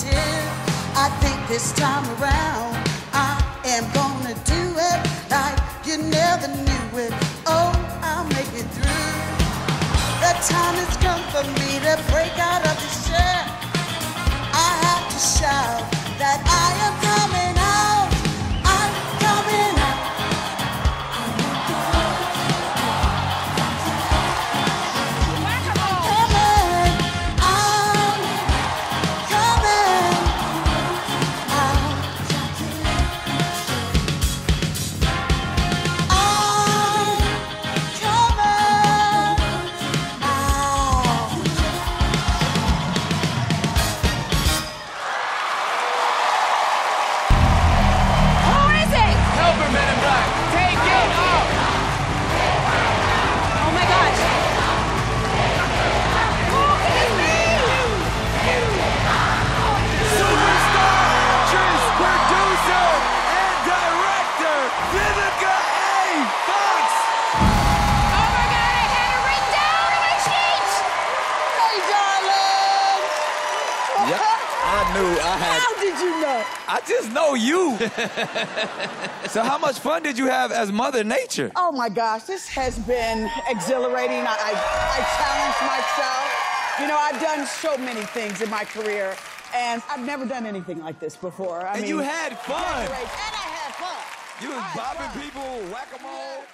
did. I think this time around I am gonna do it like you never knew it. Oh, I'll make it through. The time has come for me to break out of this shell. I have to shout that I am coming out. I'm coming out. How did you know? I just know you. So how much fun did you have as Mother Nature? Oh my gosh, this has been exhilarating. I challenged myself. You know, I've done so many things in my career, and I've never done anything like this before. I mean, you had fun. And I had fun. You was bopping people, whack-a-mole.